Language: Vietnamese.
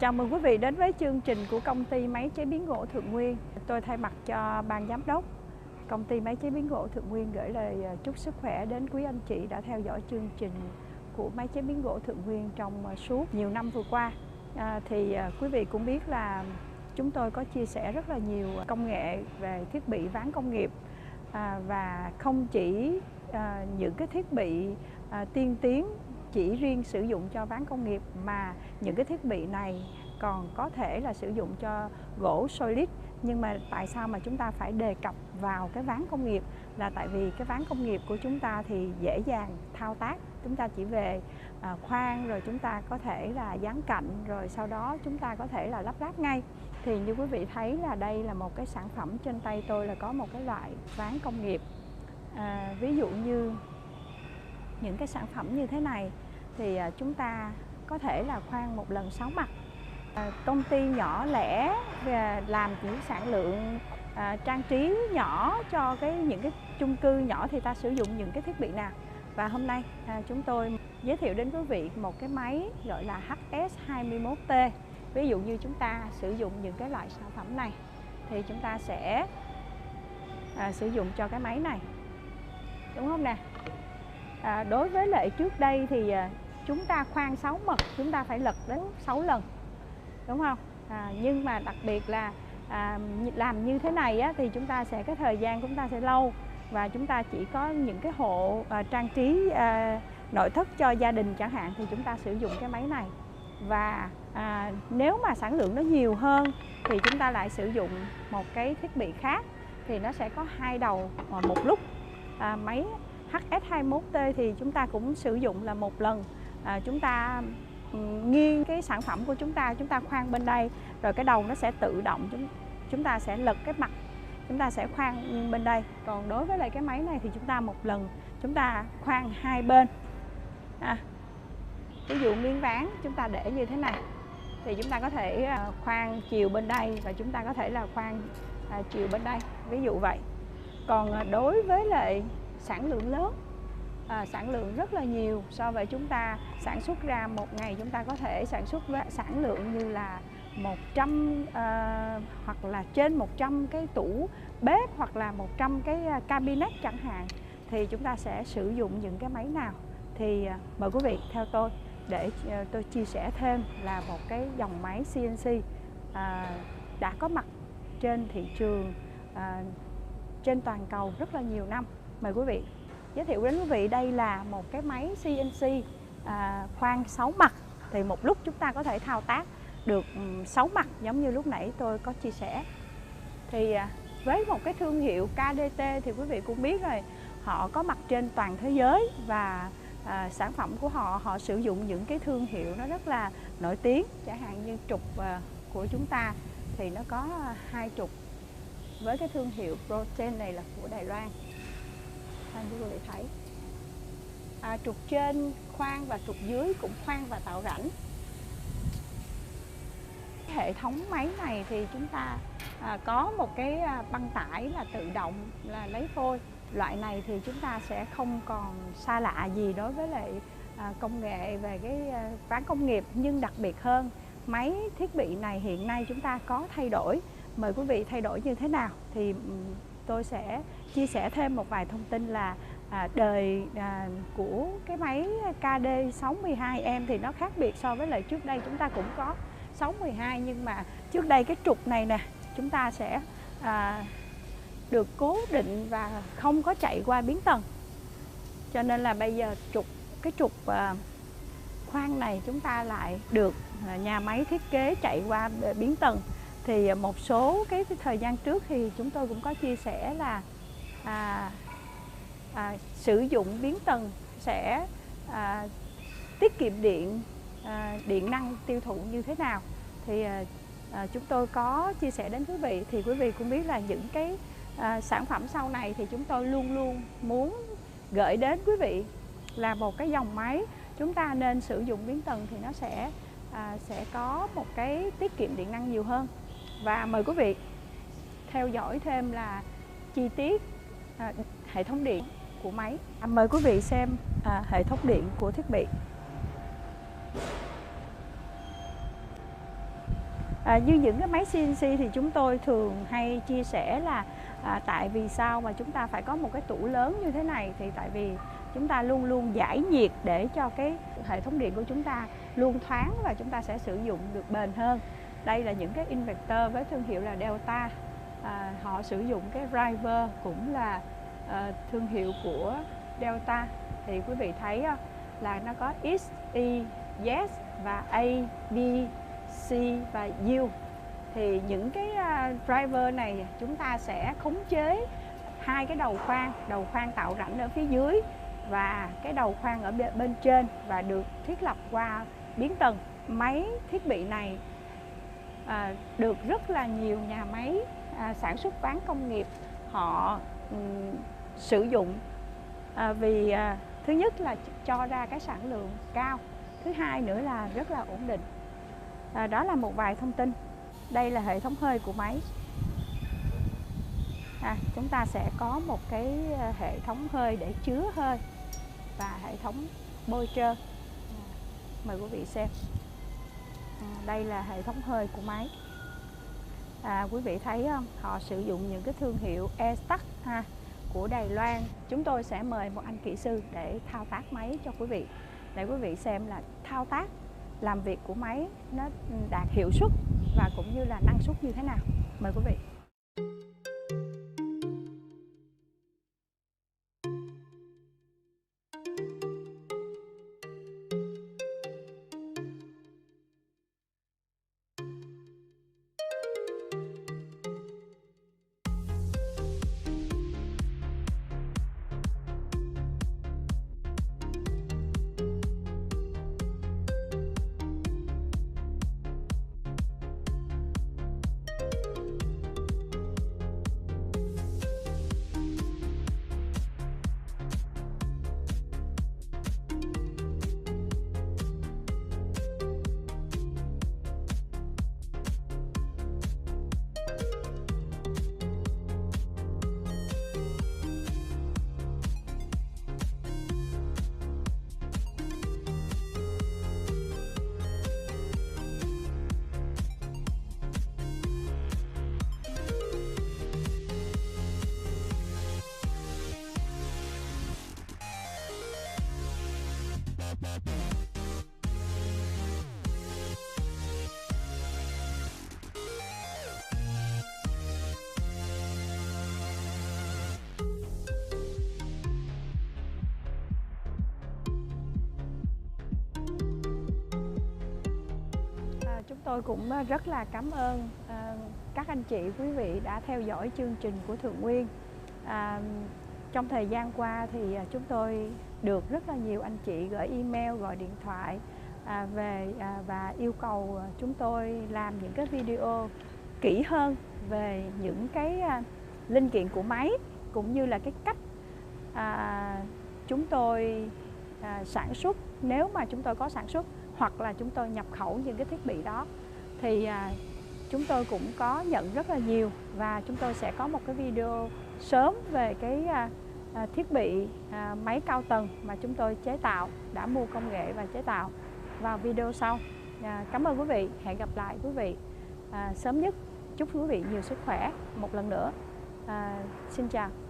Chào mừng quý vị đến với chương trình của công ty máy chế biến gỗ Thượng Nguyên. Tôi thay mặt cho ban giám đốc công ty máy chế biến gỗ Thượng Nguyên gửi lời chúc sức khỏe đến quý anh chị đã theo dõi chương trình của máy chế biến gỗ Thượng Nguyên trong suốt nhiều năm vừa qua. Quý vị cũng biết là chúng tôi có chia sẻ rất là nhiều công nghệ về thiết bị ván công nghiệp, và không chỉ những cái thiết bị tiên tiến chỉ riêng sử dụng cho ván công nghiệp, mà những cái thiết bị này còn có thể là sử dụng cho gỗ solid. Nhưng mà tại sao mà chúng ta phải đề cập vào cái ván công nghiệp, là tại vì cái ván công nghiệp của chúng ta thì dễ dàng thao tác. Chúng ta chỉ về khoan, rồi chúng ta có thể là dán cạnh, rồi sau đó chúng ta có thể là lắp ráp ngay. Thì như quý vị thấy là đây là một cái sản phẩm trên tay tôi, là có một cái loại ván công nghiệp. Ví dụ như những cái sản phẩm như thế này thì chúng ta có thể là khoan một lần 6 mặt. Công ty nhỏ lẻ làm những sản lượng trang trí nhỏ cho những cái chung cư nhỏ thì ta sử dụng những cái thiết bị nào. Và hôm nay chúng tôi giới thiệu đến quý vị một cái máy gọi là HS21T. Ví dụ như chúng ta sử dụng những cái loại sản phẩm này thì chúng ta sẽ sử dụng cho cái máy này, đúng không nè? Đối với lại trước đây thì chúng ta khoan 6 mật, chúng ta phải lật đến 6 lần, đúng không? Nhưng mà đặc biệt là làm như thế này thì chúng ta sẽ, cái thời gian chúng ta sẽ lâu, và chúng ta chỉ có những cái hộ trang trí nội thất cho gia đình chẳng hạn thì chúng ta sử dụng cái máy này. Và nếu mà sản lượng nó nhiều hơn thì chúng ta lại sử dụng một cái thiết bị khác, thì nó sẽ có 2 đầu một lúc. Máy HS21T thì chúng ta cũng sử dụng là một lần chúng ta nghiêng cái sản phẩm của chúng ta khoan bên đây, rồi cái đầu nó sẽ tự động chúng ta sẽ lật cái mặt, chúng ta sẽ khoan bên đây. Còn đối với lại cái máy này thì chúng ta một lần chúng ta khoan 2 bên. Ví dụ miếng ván chúng ta để như thế này thì chúng ta có thể khoan chiều bên đây, và chúng ta có thể là khoan chiều bên đây, ví dụ vậy. Còn đối với lại sản lượng lớn, sản lượng rất là nhiều so với chúng ta sản xuất ra một ngày, chúng ta có thể sản xuất sản lượng như là 100 hoặc là trên 100 cái tủ bếp, hoặc là 100 cái cabinet chẳng hạn, thì chúng ta sẽ sử dụng những cái máy nào. Thì mời quý vị theo tôi để tôi chia sẻ thêm là một cái dòng máy CNC đã có mặt trên thị trường trên toàn cầu rất là nhiều năm. Mời quý vị giới thiệu đến quý vị, đây là một cái máy CNC khoan 6 mặt. Thì một lúc chúng ta có thể thao tác được 6 mặt giống như lúc nãy tôi có chia sẻ. Thì với một cái thương hiệu KDT thì quý vị cũng biết rồi, họ có mặt trên toàn thế giới, và sản phẩm của họ sử dụng những cái thương hiệu nó rất là nổi tiếng. Chẳng hạn như trục của chúng ta thì nó có 2 trục với cái thương hiệu Protein này là của Đài Loan. Như quý vị thấy, trục trên khoan và trục dưới cũng khoan và tạo rãnh. Hệ thống máy này thì chúng ta có một cái băng tải là tự động là lấy phôi. Loại này thì chúng ta sẽ không còn xa lạ gì đối với lại công nghệ về cái ván công nghiệp. Nhưng đặc biệt hơn, máy thiết bị này hiện nay chúng ta có thay đổi. Mời quý vị thay đổi như thế nào thì tôi sẽ chia sẻ thêm một vài thông tin là đời của cái máy KD612M thì nó khác biệt so với lại trước đây. Chúng ta cũng có 612, nhưng mà trước đây cái trục này nè, chúng ta sẽ được cố định và không có chạy qua biến tần. Cho nên là bây giờ cái trục khoan này chúng ta lại được nhà máy thiết kế chạy qua biến tần. Thì một số cái thời gian trước thì chúng tôi cũng có chia sẻ là sử dụng biến tần sẽ tiết kiệm điện năng tiêu thụ như thế nào. Thì chúng tôi có chia sẻ đến quý vị. Thì quý vị cũng biết là những cái sản phẩm sau này thì chúng tôi luôn luôn muốn gửi đến quý vị là một cái dòng máy chúng ta nên sử dụng biến tần thì nó sẽ có một cái tiết kiệm điện năng nhiều hơn. Và mời quý vị theo dõi thêm là chi tiết hệ thống điện của máy. Mời quý vị xem hệ thống điện của thiết bị. Như những cái máy CNC thì chúng tôi thường hay chia sẻ là tại vì sao mà chúng ta phải có một cái tủ lớn như thế này, thì tại vì chúng ta luôn luôn giải nhiệt để cho cái hệ thống điện của chúng ta luôn thoáng và chúng ta sẽ sử dụng được bền hơn. Đây là những cái inverter với thương hiệu là Delta, họ sử dụng cái driver cũng là thương hiệu của Delta. Thì quý vị thấy là nó có X, Y, Z và A, B, C và U. Thì những cái driver này chúng ta sẽ khống chế hai cái đầu khoan tạo rãnh ở phía dưới và cái đầu khoan ở bên trên, và được thiết lập qua biến tần. Máy thiết bị này được rất là nhiều nhà máy sản xuất ván công nghiệp họ sử dụng, vì thứ nhất là cho ra cái sản lượng cao, thứ hai nữa là rất là ổn định. Đó là một vài thông tin. Đây là hệ thống hơi của máy. Chúng ta sẽ có một cái hệ thống hơi để chứa hơi và hệ thống bôi trơn. Mời quý vị xem. Đây là hệ thống hơi của máy. Quý vị thấy không? Họ sử dụng những cái thương hiệu E-Stack của Đài Loan. Chúng tôi sẽ mời một anh kỹ sư để thao tác máy cho quý vị, để quý vị xem là thao tác làm việc của máy nó đạt hiệu suất và cũng như là năng suất như thế nào. Mời quý vị. Chúng tôi cũng rất là cảm ơn các anh chị, quý vị đã theo dõi chương trình của Thượng Nguyên. Trong thời gian qua thì chúng tôi được rất là nhiều anh chị gửi email, gọi điện thoại về và yêu cầu chúng tôi làm những cái video kỹ hơn về những cái linh kiện của máy, cũng như là cái cách chúng tôi sản xuất, nếu mà chúng tôi có sản xuất hoặc là chúng tôi nhập khẩu những cái thiết bị đó. Thì chúng tôi cũng có nhận rất là nhiều, và chúng tôi sẽ có một cái video sớm về cái thiết bị máy cao tầng mà chúng tôi chế tạo, đã mua công nghệ và chế tạo vào video sau. Cảm ơn quý vị, hẹn gặp lại quý vị sớm nhất. Chúc quý vị nhiều sức khỏe một lần nữa. Xin chào.